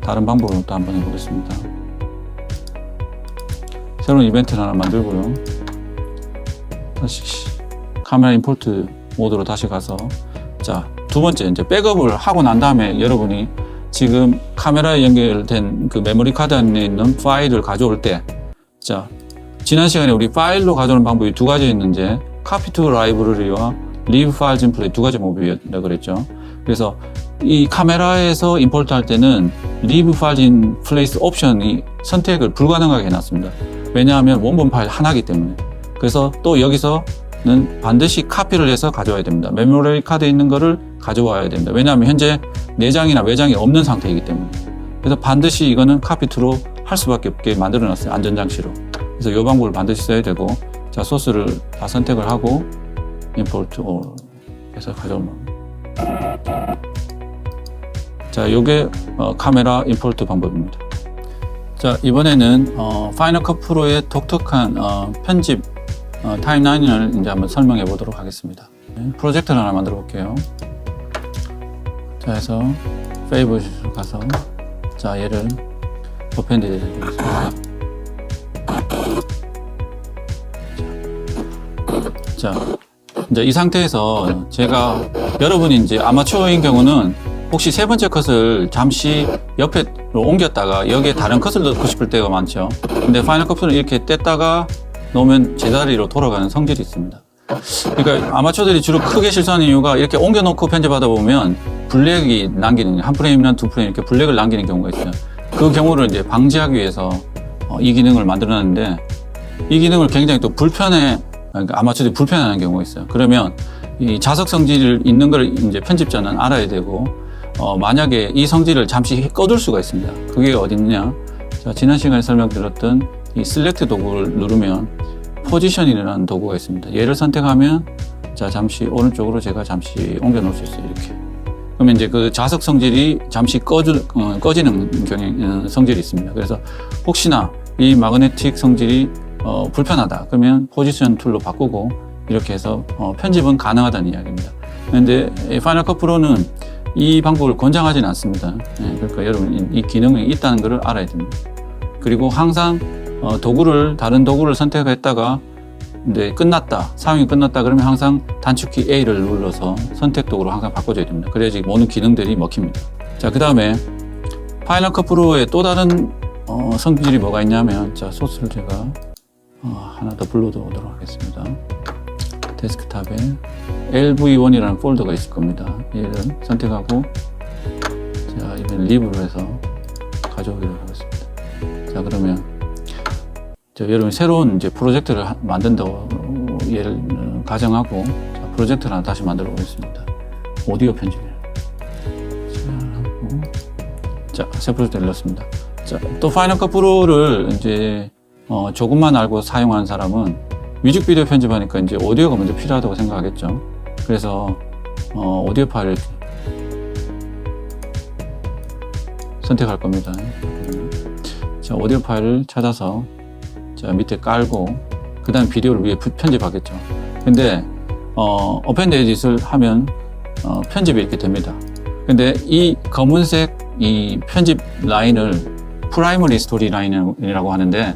다른 방법으로 또 한번 해보겠습니다. 새로운 이벤트를 하나 만들고요. 다시 카메라 임포트 모드로 다시 가서, 자, 두 번째 이제 백업을 하고 난 다음에 여러분이 지금 카메라에 연결된 그 메모리 카드 안에 있는 파일을 가져올 때, 자, 지난 시간에 우리 파일로 가져오는 방법이 두 가지 있는데 copy to library와 leave files in place 두 가지 방법이라고 그랬죠. 그래서 이 카메라에서 임포트 할 때는 leave files in place 옵션이 선택을 불가능하게 해놨습니다. 왜냐하면 원본 파일 하나이기 때문에. 그래서 또 여기서는 반드시 카피를 해서 가져와야 됩니다. 메모리 카드에 있는 거를 가져와야 됩니다. 왜냐하면 현재 내장이나 외장이 없는 상태이기 때문에. 그래서 반드시 이거는 카피 투로 할 수밖에 없게 만들어 놨어요. 안전장치로. 그래서 이 방법을 반드시 써야 되고, 자, 소스를 다 선택을 하고 import all 해서 가져오면, 자, 요게 카메라 임포트 방법입니다. 자, 이번에는 파이널 컷 프로의 독특한 편집 타임라인을 이제 한번 설명해 보도록 하겠습니다. 프로젝트를 하나 만들어 볼게요. 자, 해서 페이보릿으로 가서, 자, 얘를 어펜드 해드리겠습니다. 자, 이제 이 상태에서 제가, 여러분이 이제 아마추어인 경우는 혹시 세 번째 컷을 잠시 옆으로 옮겼다가 여기에 다른 컷을 넣고 싶을 때가 많죠. 근데 파이널 컷을 이렇게 뗐다가 놓으면 제자리로 돌아가는 성질이 있습니다. 그러니까 아마추어들이 주로 크게 실수하는 이유가 이렇게 옮겨놓고 편집하다 보면 블랙이 남기는, 한 프레임이나 두 프레임 이렇게 블랙을 남기는 경우가 있어요. 그 경우를 이제 방지하기 위해서 이 기능을 만들어놨는데, 이 기능을 굉장히 또 그러니까 아마추어들이 불편해하는 경우가 있어요. 그러면 이 자석 성질 있는 걸 이제 편집자는 알아야 되고, 만약에 이 성질을 잠시 꺼둘 수가 있습니다. 그게 어딨냐? 자, 지난 시간에 설명드렸던 이 셀렉트 도구를 누르면 포지션이라는 도구가 있습니다. 얘를 선택하면, 자, 잠시 오른쪽으로 제가 잠시 옮겨 놓을 수 있어요. 이렇게. 그러면 이제 그 자석 성질이 잠시 꺼지는 성질이 있습니다. 그래서 혹시나 이 마그네틱 성질이 불편하다 그러면 포지션 툴로 바꾸고 이렇게 해서 편집은 가능하다는 이야기입니다. 그런데 파이널 컷 프로는 이 방법을 권장하지는 않습니다. 그러니까 여러분 이 기능이 있다는 것을 알아야 됩니다. 그리고 항상 다른 도구를 선택했다가 이제 사용이 끝났다 그러면 항상 단축키 A를 눌러서 선택 도구로 항상 바꿔줘야 됩니다. 그래야지 모든 기능들이 먹힙니다. 자, 그 다음에 파이널 컷 프로의 또 다른 성질이 뭐가 있냐면, 자, 소스를 제가 하나 더 불러도 오도록 하겠습니다. 데스크탑에 LV1이라는 폴더가 있을 겁니다. 얘를 선택하고, 자, 이번엔 리브로 해서 가져오도록 하겠습니다. 자, 그러면 여러분이 새로운 이제 프로젝트를 만든다고 얘를 가정하고, 자, 프로젝트를 하나 다시 만들어 보겠습니다. 오디오 편집이에요. 자, 새 프로젝트를 넣었습니다. 자, 또 파이널 컷 프로를 이제 조금만 알고 사용하는 사람은 뮤직비디오 편집하니까 이제 오디오가 먼저 필요하다고 생각하겠죠. 그래서 오디오 파일을 선택할 겁니다. 자, 오디오 파일을 찾아서, 자, 밑에 깔고, 그 다음 비디오를 위에 편집하겠죠. 근데 어펜드 에딧을 하면 편집이 이렇게 됩니다. 근데 이 검은색 이 편집 라인을 프라이머리 스토리 라인이라고 하는데,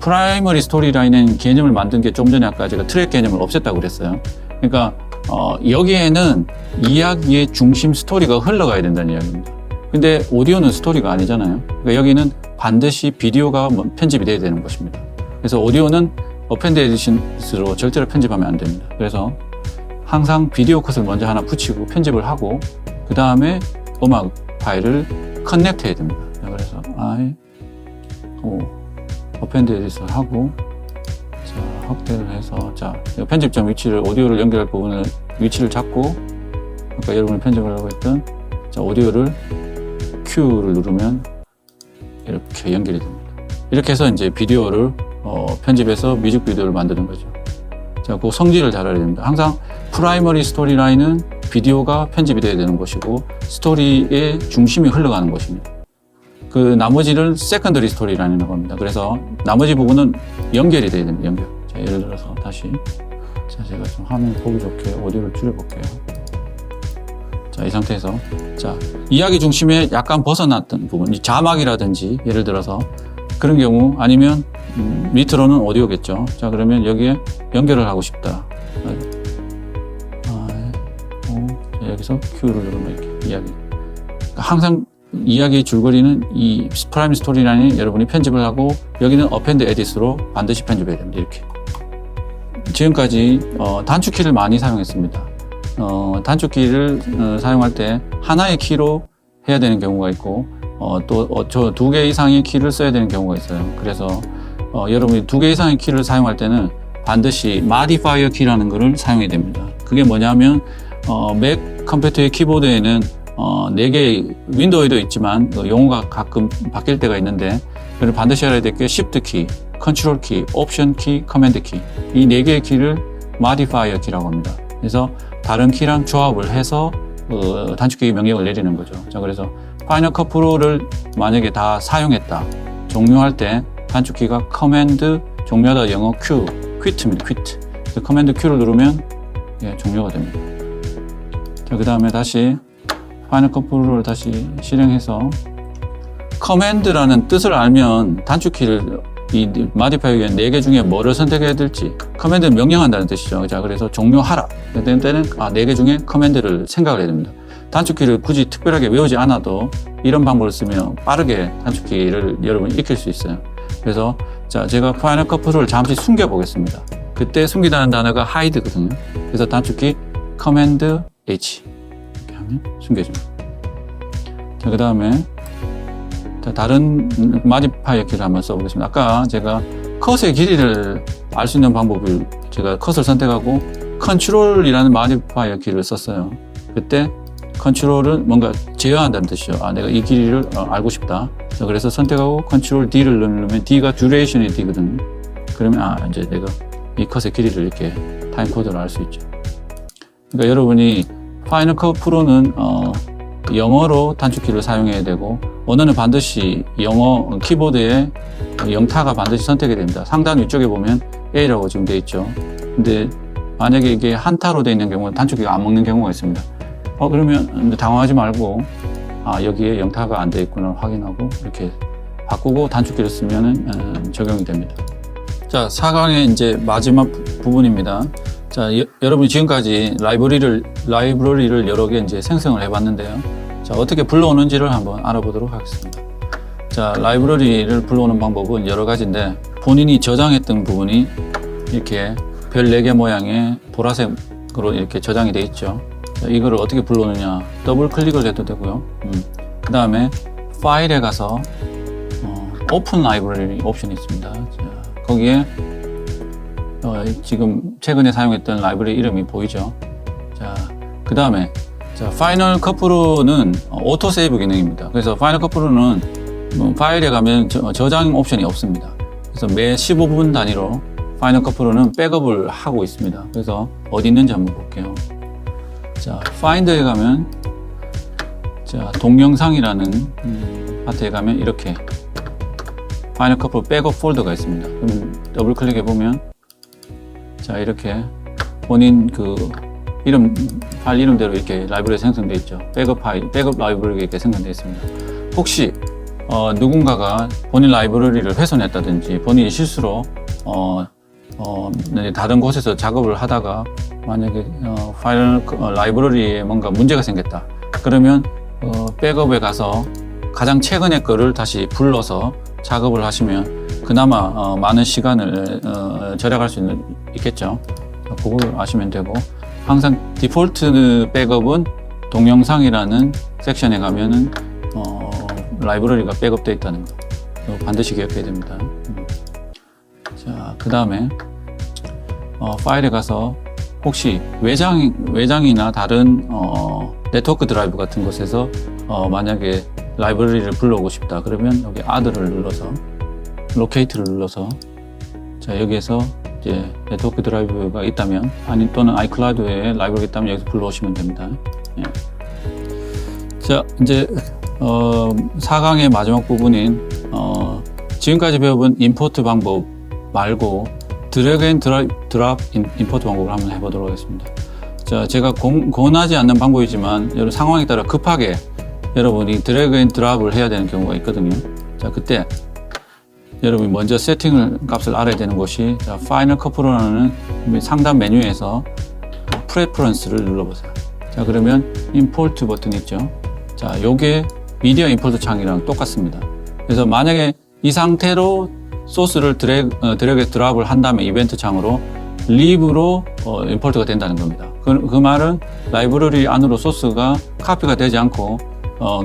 프라이머리 스토리 라인은 개념을 만든 게 좀 전에 아까 제가 트랙 개념을 없앴다고 그랬어요. 그러니까 여기에는 이야기의 중심 스토리가 흘러가야 된다는 이야기입니다. 근데 오디오는 스토리가 아니잖아요. 그러니까 여기는 반드시 비디오가 편집이 돼야 되는 것입니다. 그래서 오디오는 어펜드 에디션으로 절대로 편집하면 안 됩니다. 그래서 항상 비디오 컷을 먼저 하나 붙이고 편집을 하고, 그 다음에 음악 파일을 커넥트 해야 됩니다. 그래서 어펜드 에디션을 하고, 자, 확대를 해서, 자, 편집점 위치를, 오디오를 연결할 부분을 위치를 잡고, 아까 여러분이 편집을 하고 했던, 자, 오디오를 Q를 누르면 이렇게 연결이 됩니다. 이렇게 해서 이제 비디오를 편집해서 뮤직비디오를 만드는 거죠. 자, 그 성질을 잘 알아야 됩니다. 항상 프라이머리 스토리 라인은 비디오가 편집이 돼야 되는 것이고, 스토리의 중심이 흘러가는 것입니다. 그 나머지를 세컨더리 스토리 라인이라고 합니다. 그래서 나머지 부분은 연결이 돼야 됩니다. 연결. 자, 예를 들어서 다시, 자, 제가 좀 화면 보기 좋게 오디오를 줄여볼게요. 자, 이 상태에서 자, 이야기 중심에 약간 벗어났던 부분, 이 자막이라든지 예를 들어서 그런 경우 아니면 밑으로는 오디오겠죠. 자, 그러면 여기에 연결을 하고 싶다. 자, 여기서 Q를 누르면 이렇게 이야기. 그러니까 항상 이야기의 줄거리는 이 프라임 스토리라인이 여러분이 편집을 하고 여기는 어펜드 에딧으로 반드시 편집해야 됩니다. 이렇게. 지금까지 단축키를 많이 사용했습니다. 단축키를 사용할 때 하나의 키로 해야 되는 경우가 있고 또 저 2개 이상의 키를 써야 되는 경우가 있어요. 그래서 여러분이 2개 이상의 키를 사용할 때는 반드시 modifier 키라는 것을 사용해야 됩니다. 그게 뭐냐면 맥 컴퓨터의 키보드에는 4개의 윈도우에도 있지만 용어가 가끔 바뀔 때가 있는데 그걸 반드시 알아야 될 게 Shift 키, Control 키, Option 키, Command 키 이 4개의 키를 modifier 키라고 합니다. 그래서 다른 키랑 조합을 해서 단축키 명령을 내리는 거죠. 자, 그래서 파이널 컷 프로를 만약에 다 사용했다. 종료할 때 단축키가 Command 종료하다 영어 Q, quit입니다. quit. 그래서 Command Q를 누르면 종료가 됩니다. 자, 그 다음에 다시 파이널 컷 프로를 다시 실행해서 커맨드라는 뜻을 알면 단축키를 이 마디파이어 4개 중에 뭐를 선택해야 될지 커맨드는 명령한다는 뜻이죠. 자, 그래서 종료하라. 때는 4개 중에 커맨드를 생각을 해야 됩니다. 단축키를 굳이 특별하게 외우지 않아도 이런 방법을 쓰면 빠르게 단축키를 여러분이 익힐 수 있어요. 그래서 자, 제가 파이널 컷 프로를 잠시 숨겨 보겠습니다. 그때 숨기다는 단어가 hide거든요. 그래서 단축키 커맨드 H 이렇게 하면 숨겨집니다. 자, 그 다음에 다른 마디파이어 키를 한번 써보겠습니다. 아까 제가 컷의 길이를 알 수 있는 방법을 제가 컷을 선택하고 컨트롤이라는 마디파이어 키를 썼어요. 그때 컨트롤은 뭔가 제어한다는 뜻이죠. 내가 이 길이를 알고 싶다. 그래서 선택하고 컨트롤 D를 누르면 D가 듀레이션의 D거든요. 그러면 이제 내가 이 컷의 길이를 이렇게 타임 코드로 알 수 있죠. 그러니까 여러분이 파이널 컷 프로는 영어로 단축키를 사용해야 되고 언어는 반드시 영어 키보드에 영타가 반드시 선택이 됩니다. 상단 위쪽에 보면 A라고 지금 되어 있죠. 근데 만약에 이게 한타로 되어 있는 경우는 단축키가 안 먹는 경우가 있습니다. 그러면 당황하지 말고 여기에 영타가 안 되어 있구나 확인하고 이렇게 바꾸고 단축키를 쓰면 적용이 됩니다. 자, 4강의 이제 마지막 부분입니다. 자, 여러분이 지금까지 라이브러리를 여러 개 이제 생성을 해봤는데요. 자, 어떻게 불러오는지를 한번 알아보도록 하겠습니다. 자, 라이브러리를 불러오는 방법은 여러 가지인데 본인이 저장했던 부분이 이렇게 별 4개 모양의 보라색으로 이렇게 저장이 되어 있죠. 자, 이거를 어떻게 불러오느냐 더블 클릭을 해도 되고요. 그 다음에 파일에 가서 오픈 라이브러리 옵션이 있습니다. 자, 거기에 지금 최근에 사용했던 라이브러리 이름이 보이죠. 자, 그 다음에 파이널 컷 프로는 오토 세이브 기능입니다. 그래서 파이널 컷 프로는 파일에 가면 저장 옵션이 없습니다. 그래서 매 15분 단위로 파이널 컷 프로는 백업을 하고 있습니다. 그래서 어디 있는지 한번 볼게요. 자, 파인더에 가면 자, 동영상이라는 파트에 가면 이렇게 파이널 컷 프로 백업 폴더가 있습니다. 그럼 더블 클릭해 보면 자, 이렇게 본인 파일 이름대로 이렇게 라이브러리 생성되어 있죠. 백업 라이브러리가 이렇게 생성되어 있습니다. 혹시 누군가가 본인 라이브러리를 훼손했다든지 본인이 실수로 다른 곳에서 작업을 하다가 만약에 라이브러리에 뭔가 문제가 생겼다. 그러면 백업에 가서 가장 최근의 거를 다시 불러서 작업을 하시면 그나마 많은 시간을 절약할 수 있겠죠. 그걸 아시면 되고 항상 디폴트 백업은 동영상이라는 섹션에 가면은 라이브러리가 백업되어 있다는 거 반드시 기억해야 됩니다. 자, 그 다음에 파일에 가서 혹시 외장이나 다른 네트워크 드라이브 같은 곳에서 만약에 라이브러리를 불러오고 싶다 그러면 여기 add를 눌러서 로케이트를 눌러서 자, 여기에서 이제 네트워크 드라이브가 있다면 또는 아이클라우드에 라이브러리가 있다면 여기서 불러오시면 됩니다. 예. 자, 이제 4강의 마지막 부분인 지금까지 배워본 임포트 방법 말고 드래그 앤 드랍 임포트 방법을 한번 해보도록 하겠습니다. 자, 제가 권하지 않는 방법이지만 여러 상황에 따라 급하게 여러분이 드래그 앤 드랍을 해야 되는 경우가 있거든요. 자, 그때 여러분이 먼저 세팅을 값을 알아야 되는 것이 자, 파이널 컷프로라는 상단 메뉴에서 프레퍼런스를 눌러보세요. 자, 그러면 임포트 버튼이 있죠. 자, 요게 미디어 임포트 창이랑 똑같습니다. 그래서 만약에 이 상태로 소스를 드래그 드랍을 한 다음에 이벤트 창으로 리브로 임포트가 된다는 겁니다. 그 말은 라이브러리 안으로 소스가 카피가 되지 않고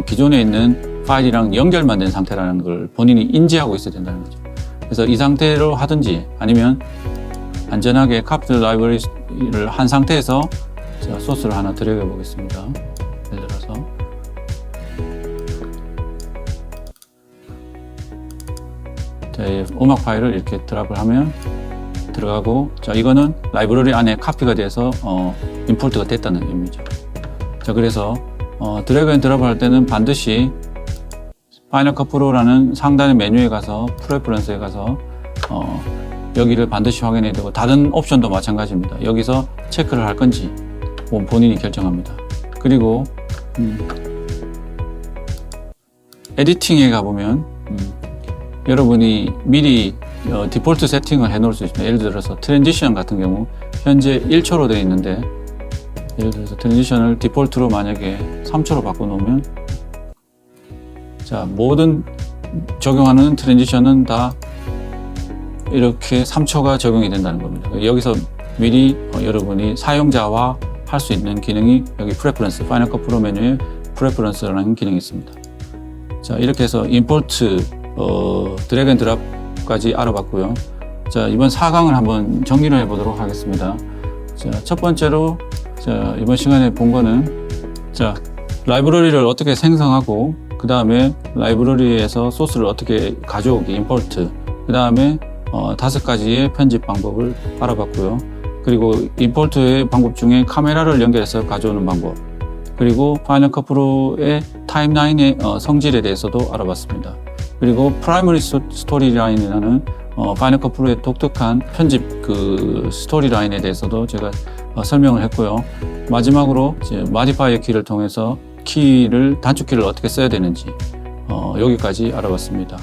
기존에 있는 파일이랑 연결만 된 상태라는 걸 본인이 인지하고 있어야 된다는 거죠. 그래서 이 상태로 하든지 아니면 안전하게 카피 라이브러리를 한 상태에서 자, 소스를 하나 드래그 해 보겠습니다. 예를 들어서 자, 이 음악 파일을 이렇게 드랍을 하면 들어가고, 자, 이거는 라이브러리 안에 카피가 돼서 임포트가 됐다는 의미죠. 자, 그래서 드래그 앤 드랍을 할 때는 반드시 파이널 컷 프로라는 상단의 메뉴에 가서 프레퍼런스에 가서 여기를 반드시 확인해야 되고, 다른 옵션도 마찬가지입니다. 여기서 체크를 할 건지 본인이 결정합니다. 그리고 에디팅에 가보면 여러분이 미리 디폴트 세팅을 해 놓을 수 있습니다. 예를 들어서 트랜지션 같은 경우 현재 1초로 되어 있는데, 예를 들어서 트랜지션을 디폴트로 만약에 3초로 바꿔 놓으면, 자, 모든 적용하는 트랜지션은 다 이렇게 3초가 적용이 된다는 겁니다. 여기서 미리 여러분이 사용자화 할 수 있는 기능이 여기 프레퍼런스, 파이널 컷 프로 메뉴에 프레퍼런스라는 기능이 있습니다. 자, 이렇게 해서 임포트 드래그 앤 드랍까지 알아봤고요. 자, 이번 4강을 한번 정리를 해보도록 하겠습니다. 자, 첫 번째로 자, 이번 시간에 본 거는 자, 라이브러리를 어떻게 생성하고, 그 다음에 라이브러리에서 소스를 어떻게 가져오기, 임포트, 그 다음에 5가지의 편집 방법을 알아봤고요. 그리고 임포트의 방법 중에 카메라를 연결해서 가져오는 방법, 그리고 파이널 컷 프로의 타임라인의 성질에 대해서도 알아봤습니다. 그리고 프라이머리 스토리라인이라는 파이널 컷 프로의 독특한 편집 스토리라인에 대해서도 제가 설명을 했고요. 마지막으로 이제 마디파이어 키를 통해서 단축키를 어떻게 써야 되는지 여기까지 알아봤습니다.